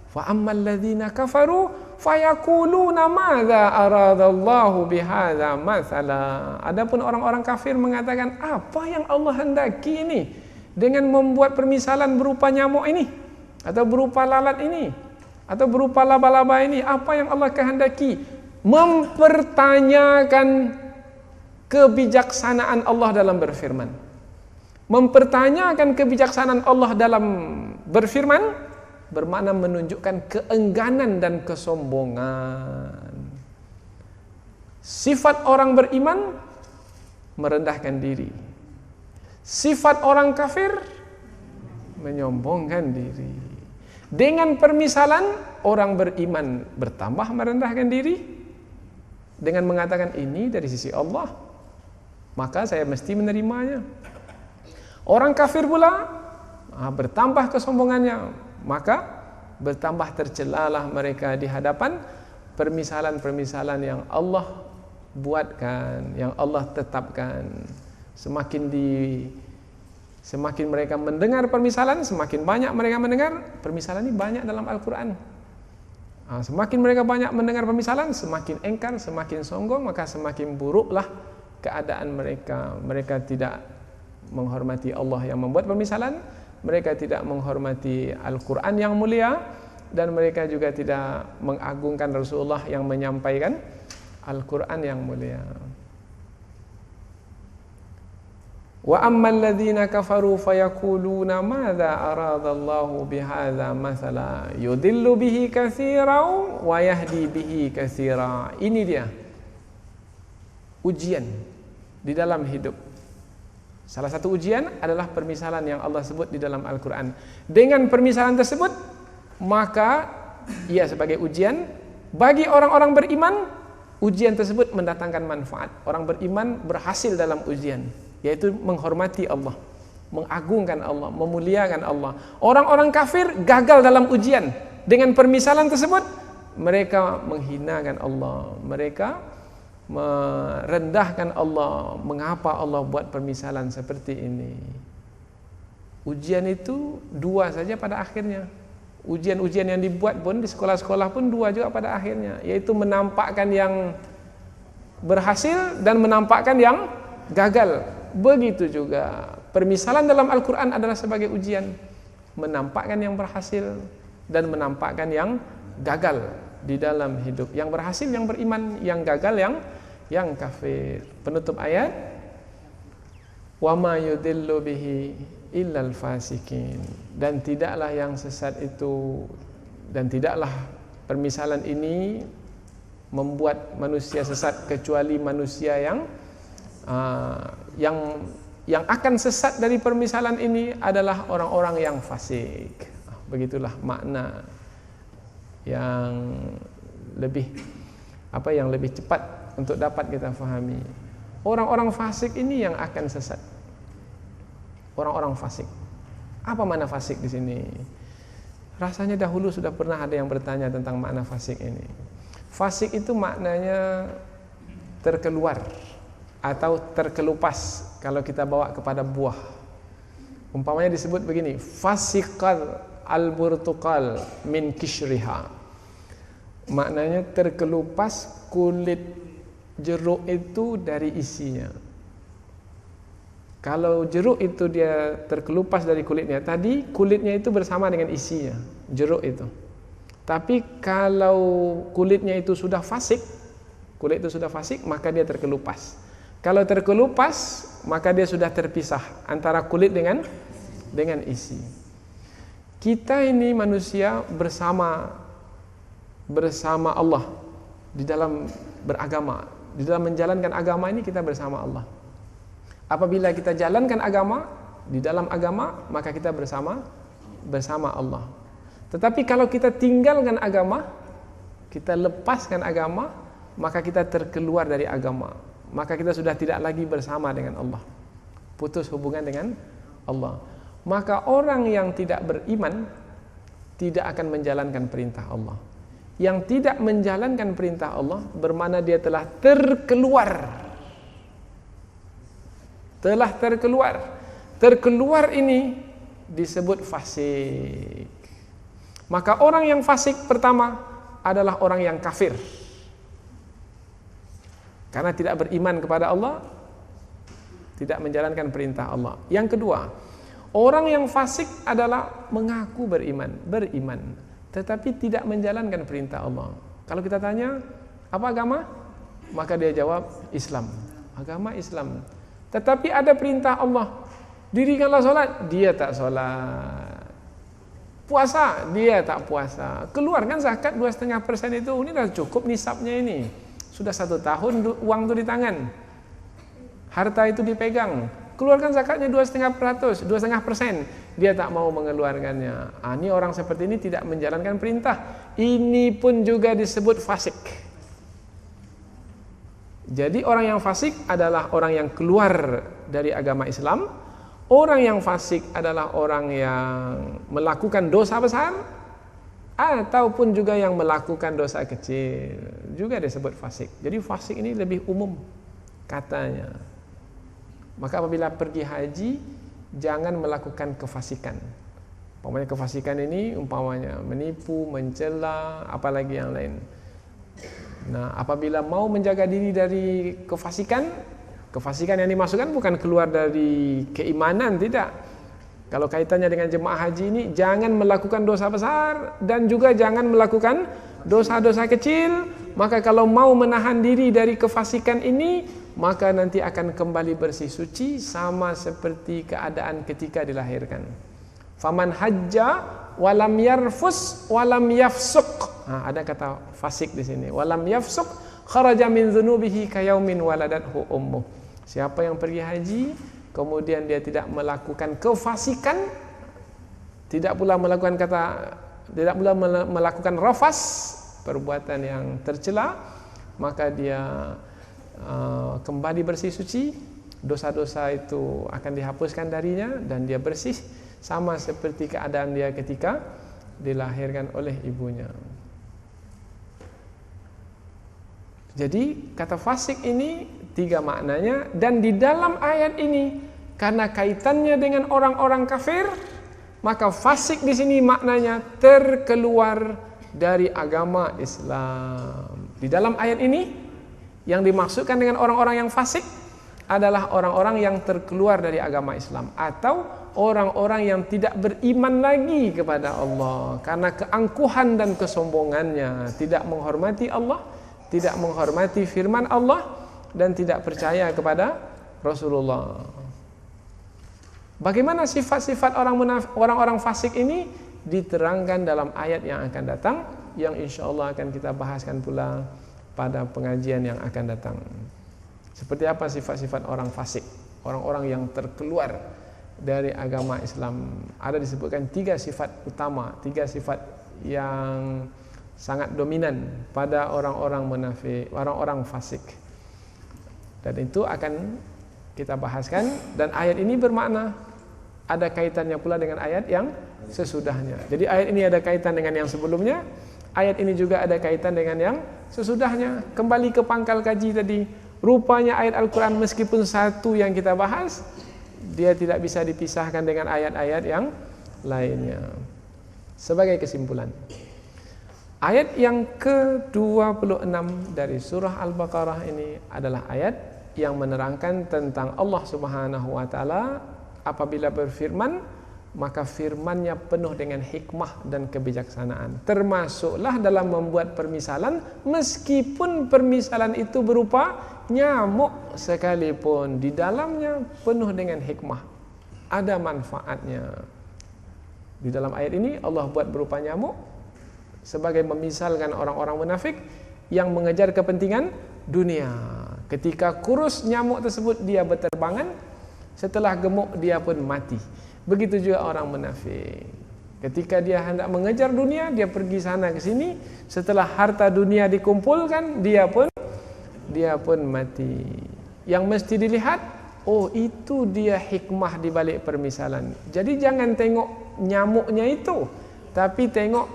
fa ammal ladzina kafaru fayaquluna madza aradallahu bihadza mathala. Adapun orang-orang kafir mengatakan, apa yang Allah hendaki ini dengan membuat permisalan berupa nyamuk ini, atau berupa lalat ini, atau berupa laba-laba ini, apa yang Allah kehendaki? Mempertanyakan kebijaksanaan Allah dalam berfirman. Mempertanyakan kebijaksanaan Allah dalam berfirman bermakna menunjukkan keengganan dan kesombongan. Sifat orang beriman merendahkan diri. Sifat orang kafir menyombongkan diri. Dengan permisalan orang beriman bertambah merendahkan diri dengan mengatakan ini dari sisi Allah, maka saya mesti menerimanya. Orang kafir pula bertambah kesombongannya, maka bertambah tercelalah mereka di hadapan permisalan-permisalan yang Allah buatkan, yang Allah tetapkan. Semakin mereka mendengar permisalan, semakin banyak mereka mendengar permisalan ini banyak dalam Al-Quran. Semakin mereka banyak mendengar permisalan, semakin engkar, semakin sombong, maka semakin buruklah keadaan mereka. Mereka tidak menghormati Allah yang membuat permisalan, mereka tidak menghormati Al-Quran yang mulia, dan mereka juga tidak mengagungkan Rasulullah yang menyampaikan Al-Quran yang mulia. Wa ammal ladzina kafaru fayaquluna madza aradallahu bihadza mathala yudillu bihi katsiran wa yahdi bihi katsira. Ini dia ujian di dalam hidup. Salah satu ujian adalah permisalan yang Allah sebut di dalam Al-Quran. Dengan permisalan tersebut, maka ia sebagai ujian bagi orang-orang beriman. Ujian tersebut mendatangkan manfaat. Orang beriman berhasil dalam ujian, yaitu menghormati Allah, mengagungkan Allah, memuliakan Allah. Orang-orang kafir gagal dalam ujian. Dengan permisalan tersebut, mereka menghinakan Allah, mereka merendahkan Allah. Mengapa Allah buat permisalan seperti ini? Ujian itu dua saja pada akhirnya. Ujian-ujian yang dibuat pun di sekolah-sekolah pun dua juga pada akhirnya, yaitu menampakkan yang berhasil dan menampakkan yang gagal. Begitu juga permisalan dalam Al-Quran adalah sebagai ujian, menampakkan yang berhasil dan menampakkan yang gagal di dalam hidup. Yang berhasil yang beriman, yang gagal yang kafir. Penutup ayat, wa ma yudillu bihi illal fasikin. Dan tidaklah yang sesat itu, dan tidaklah permisalan ini membuat manusia sesat kecuali manusia yang akan sesat dari permisalan ini adalah orang-orang yang fasik. Begitulah makna yang lebih cepat untuk dapat kita fahami. Orang-orang fasik ini yang akan sesat. Orang-orang fasik. Apa makna fasik di sini? Rasanya dahulu sudah pernah ada yang bertanya tentang makna fasik ini. Fasik itu maknanya terkeluar atau terkelupas kalau kita bawa kepada buah. Umpamanya disebut begini, fasiqal al-burtuqal min kishriha. Maknanya terkelupas kulit jeruk itu dari isinya. Kalau jeruk itu dia terkelupas dari kulitnya, tadi kulitnya itu bersama dengan isinya, jeruk itu. Tapi kalau kulitnya itu sudah fasik, kulit itu sudah fasik, maka dia terkelupas. Kalau terkelupas, maka dia sudah terpisah antara kulit dengan isi. Kita ini manusia bersama Allah di dalam beragama, di dalam menjalankan agama ini kita bersama Allah. Apabila kita jalankan agama di dalam agama, maka kita bersama Allah. Tetapi kalau kita tinggalkan agama, kita lepaskan agama, maka kita terkeluar dari agama. Maka kita sudah tidak lagi bersama dengan Allah. Putus hubungan dengan Allah. Maka orang yang tidak beriman tidak akan menjalankan perintah Allah. Yang tidak menjalankan perintah Allah bermakna dia telah terkeluar. Telah terkeluar. Terkeluar ini disebut fasik. Maka orang yang fasik pertama adalah orang yang kafir. Karena tidak beriman kepada Allah, tidak menjalankan perintah Allah. Yang kedua, orang yang fasik adalah mengaku beriman, tetapi tidak menjalankan perintah Allah. Kalau kita tanya, apa agama? Maka dia jawab, Islam. Agama Islam. Tetapi ada perintah Allah, dirikanlah solat, dia tak solat. Puasa, dia tak puasa. Keluarkan zakat 2,5% itu, ini dah cukup nisabnya ini. Sudah 1 tahun uang itu di tangan, harta itu dipegang. Keluarkan zakatnya 2,5%, dia tak mau mengeluarkannya. Ini orang seperti ini tidak menjalankan perintah. Ini pun juga disebut fasik. Jadi orang yang fasik adalah orang yang keluar dari agama Islam. Orang yang fasik adalah orang yang melakukan dosa besar ataupun juga yang melakukan dosa kecil, juga disebut fasik. Jadi fasik ini lebih umum katanya. Maka apabila pergi haji, jangan melakukan kefasikan. Umpamanya kefasikan ini umpamanya menipu, mencela, apalagi yang lain. Nah, apabila mau menjaga diri dari kefasikan, kefasikan yang dimasukkan bukan keluar dari keimanan, tidak. Kalau kaitannya dengan jemaah haji ini, jangan melakukan dosa besar dan juga jangan melakukan dosa-dosa kecil. Maka kalau mau menahan diri dari kefasikan ini, maka nanti akan kembali bersih suci sama seperti keadaan ketika dilahirkan. Faman hajja walam yarfus walam yafsuq. Ada kata fasik di sini. Walam yafsuq kharaja min dzunubihi kayaumin waladathu ummuh. Siapa yang pergi haji kemudian dia tidak melakukan kefasikan, tidak pula melakukan rafas, perbuatan yang tercela, maka dia kembali bersih suci, dosa-dosa itu akan dihapuskan darinya dan dia bersih sama seperti keadaan dia ketika dilahirkan oleh ibunya. Jadi kata fasik ini 3 maknanya, dan di dalam ayat ini karena kaitannya dengan orang-orang kafir, maka fasik di sini maknanya terkeluar dari agama Islam. Di dalam ayat ini yang dimaksudkan dengan orang-orang yang fasik adalah orang-orang yang terkeluar dari agama Islam atau orang-orang yang tidak beriman lagi kepada Allah karena keangkuhan dan kesombongannya, tidak menghormati Allah, tidak menghormati firman Allah, dan tidak percaya kepada Rasulullah. Bagaimana sifat-sifat orang-orang fasik ini diterangkan dalam ayat yang akan datang, yang insya Allah akan kita bahaskan pula pada pengajian yang akan datang. Seperti apa sifat-sifat orang fasik, orang-orang yang terkeluar dari agama Islam. Ada disebutkan 3 sifat utama, 3 sifat yang sangat dominan pada orang-orang munafik, orang-orang fasik. Dan itu akan kita bahaskan, dan ayat ini bermakna ada kaitannya pula dengan ayat yang sesudahnya. Jadi ayat ini ada kaitan dengan yang sebelumnya, ayat ini juga ada kaitan dengan yang sesudahnya. Kembali ke pangkal kaji tadi, rupanya ayat Al-Quran meskipun satu yang kita bahas, dia tidak bisa dipisahkan dengan ayat-ayat yang lainnya. Sebagai kesimpulan, ayat yang ke-26 dari surah Al-Baqarah ini adalah ayat yang menerangkan tentang Allah Subhanahu wa taala apabila berfirman, maka firman-Nya penuh dengan hikmah dan kebijaksanaan. Termasuklah dalam membuat permisalan, meskipun permisalan itu berupa nyamuk sekalipun, di dalamnya penuh dengan hikmah, ada manfaatnya. Di dalam ayat ini Allah buat berupa nyamuk sebagai memisalkan orang-orang munafik yang mengejar kepentingan dunia. Ketika kurus nyamuk tersebut, dia berterbangan, setelah gemuk dia pun mati. Begitu juga orang munafik. Ketika dia hendak mengejar dunia, dia pergi sana ke sini. Setelah harta dunia dikumpulkan, dia pun mati. Yang mesti dilihat, oh itu dia hikmah di balik permisalan. Jadi jangan tengok nyamuknya itu, tapi tengok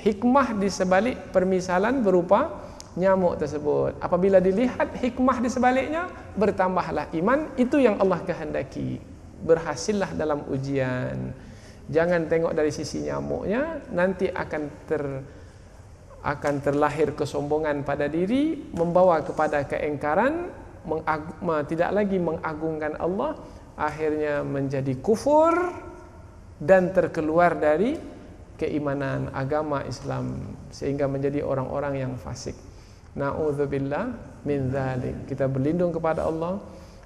hikmah di sebalik permisalan berupa nyamuk tersebut. Apabila dilihat hikmah di sebaliknya, bertambahlah iman. Itu yang Allah kehendaki. Berhasillah dalam ujian. Jangan tengok dari sisi nyamuknya, nanti akan terlahir kesombongan pada diri, membawa kepada keengkaran, tidak lagi mengagungkan Allah, akhirnya menjadi kufur dan terkeluar dari keimanan agama Islam, sehingga menjadi orang-orang yang fasik. Na'udzubillah min dzalik. Kita berlindung kepada Allah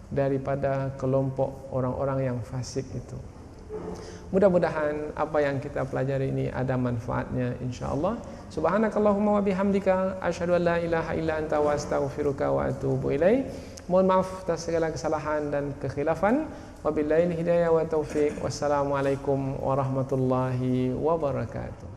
daripada kelompok orang-orang yang fasik itu. Mudah-mudahan apa yang kita pelajari ini ada manfaatnya insyaallah. Subhanakallahumma wa bihamdika asyhadu an la ilaha illa anta wa astaghfiruka wa atubu ilaik. Mohon maaf atas segala kesalahan dan kekhilafan. Wabillahi hidayah wa taufik. Wassalamualaikum warahmatullahi wabarakatuh.